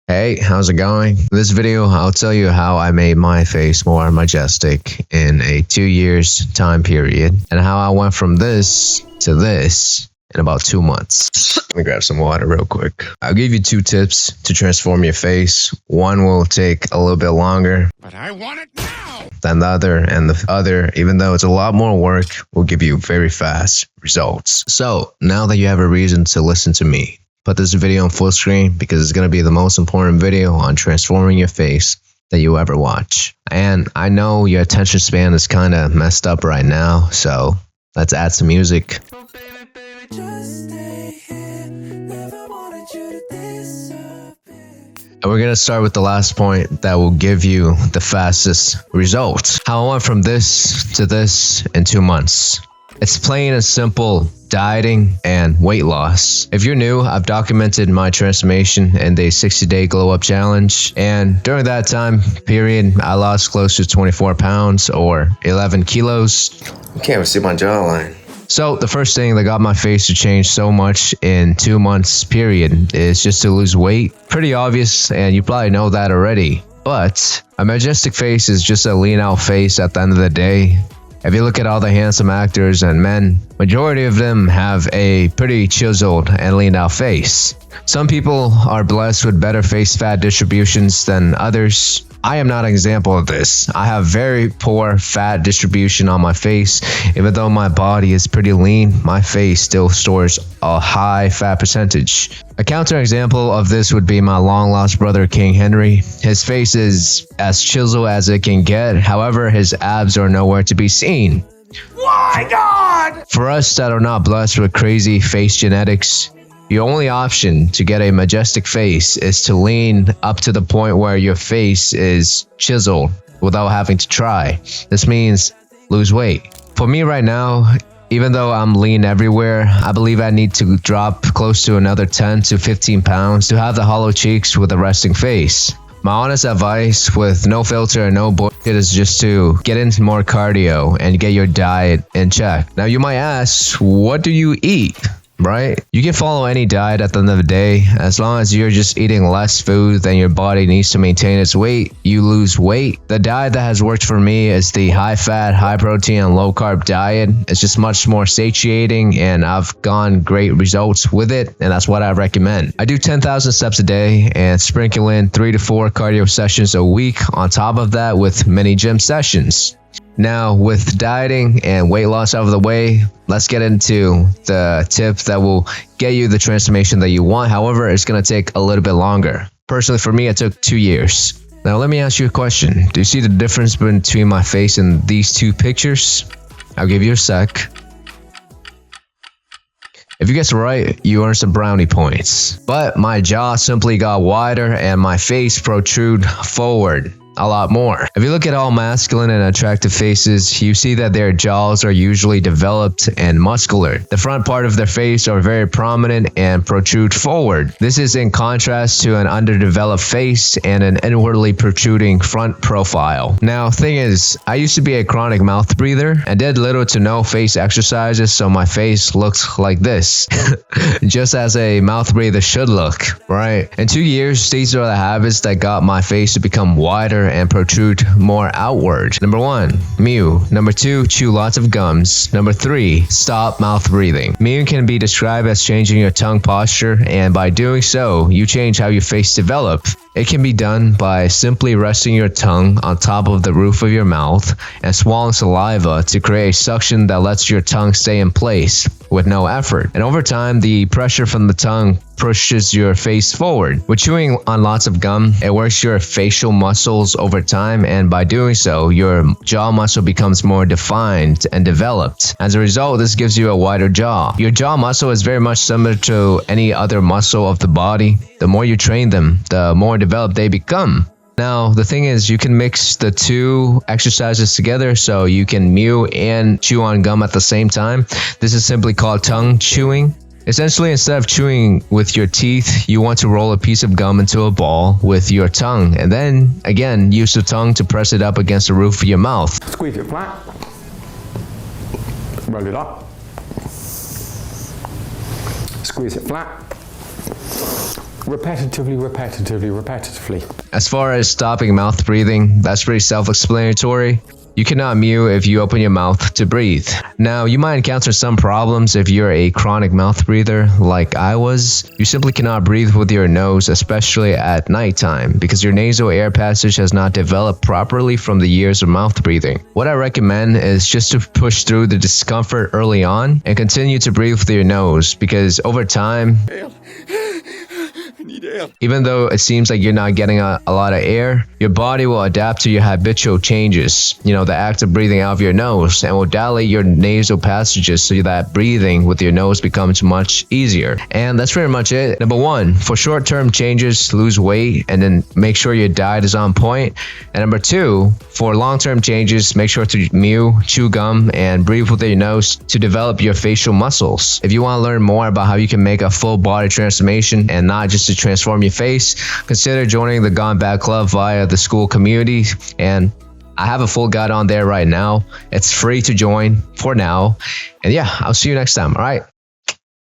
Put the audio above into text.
Hey, how's it going? In this video, I'll tell you how I made my face more majestic in a 2 years time period and how I went from this to this in about 2 months. Let me grab some water real quick. I'll give you 2 tips to transform your face. One will take a little bit longer, but I want it now than the other, and the other, even though it's a lot more work, will give you very fast results. So now that you have a reason to listen to me, put this video on full screen because it's going to be the most important video on transforming your face that you ever watch. And I know your attention span is kind of messed up right now, so let's add some music. And we're going to start with the last point that will give you the fastest results. How I went from this to this in 2 months. It's plain and simple dieting and weight loss. If you're new, I've documented my transformation in the 60-day glow up challenge. And during that time period, I lost close to 24 pounds or 11 kilos. You can't even see my jawline. So the first thing that got my face to change so much in 2 months period is just to lose weight. Pretty obvious, and you probably know that already. But a majestic face is just a lean out face at the end of the day. If you look at all the handsome actors and men, majority of them have a pretty chiseled and lean out face. Some people are blessed with better face fat distributions than others. I am not an example of this. I have very poor fat distribution on my face. Even though my body is pretty lean, my face still stores a high fat percentage. A counterexample of this would be my long lost brother King Henry. His face is as chiseled as it can get, however his abs are nowhere to be seen. why not? For us that are not blessed with crazy face genetics, the only option to get a majestic face is to lean up to the point where your face is chiseled without having to try. This means lose weight. For me right now, even though I'm lean everywhere, I believe I need to drop close to another 10 to 15 pounds to have the hollow cheeks with a resting face. My honest advice with no filter and no bullshit is just to get into more cardio and get your diet in check. Now you might ask, what do you eat? Right? You can follow any diet at the end of the day. As long as you're just eating less food than your body needs to maintain its weight, you lose weight. The diet that has worked for me is the high fat, high protein, and low carb diet. It's just much more satiating and I've gotten great results with it, and that's what I recommend. I do 10,000 steps a day and sprinkle in 3 to 4 cardio sessions a week on top of that with mini gym sessions. Now, with dieting and weight loss out of the way, let's get into the tip that will get you the transformation that you want. However, it's going to take a little bit longer. Personally, for me, it took 2 years. Now, let me ask you a question. Do you see the difference between my face and these 2 pictures? I'll give you a sec. If you guess right, you earn some brownie points. But my jaw simply got wider and my face protrude forward a lot more. If you look at all masculine and attractive faces, you see that their jaws are usually developed and muscular. The front part of their face are very prominent and protrude forward. This is in contrast to an underdeveloped face and an inwardly protruding front profile. Now, thing is, I used to be a chronic mouth breather and did little to no face exercises, so my face looks like this. Just as a mouth breather should look, right? In 2 years, these are the habits that got my face to become wider and protrude more outward. Number 1, mew. Number 2, chew lots of gums. Number 3, stop mouth breathing. Mewing can be described as changing your tongue posture, and by doing so, you change how your face develops. It can be done by simply resting your tongue on top of the roof of your mouth and swallowing saliva to create a suction that lets your tongue stay in place with no effort. And over time, the pressure from the tongue pushes your face forward. With chewing on lots of gum, it works your facial muscles over time, and by doing so, your jaw muscle becomes more defined and developed. As a result, this gives you a wider jaw. Your jaw muscle is very much similar to any other muscle of the body. The more you train them, the more developed they become. Now, the thing is, you can mix the 2 exercises together, so you can mew and chew on gum at the same time. This is simply called tongue chewing. Essentially, instead of chewing with your teeth, you want to roll a piece of gum into a ball with your tongue, and then, again, use the tongue to press it up against the roof of your mouth. Squeeze it flat. Roll it up. Squeeze it flat. repetitively. As far as stopping mouth breathing, that's pretty self-explanatory. You cannot mew if you open your mouth to breathe. Now, you might encounter some problems if you're a chronic mouth breather like I was. You simply cannot breathe with your nose, especially at nighttime, because your nasal air passage has not developed properly from the years of mouth breathing. What I recommend is just to push through the discomfort early on and continue to breathe with your nose, because over time, even though it seems like you're not getting a lot of air, your body will adapt to your habitual changes. The act of breathing out of your nose, and will dilate your nasal passages so that breathing with your nose becomes much easier. And that's pretty much it. Number 1, for short-term changes, lose weight and then make sure your diet is on point. And number 2, for long-term changes, make sure to mew, chew gum, and breathe with your nose to develop your facial muscles. If you want to learn more about how you can make a full body transformation and not just to transform your face, consider joining the Gone Bad Club via the school community. And I have a full guide on there right now. It's free to join for now. And yeah, I'll see you next time. All right.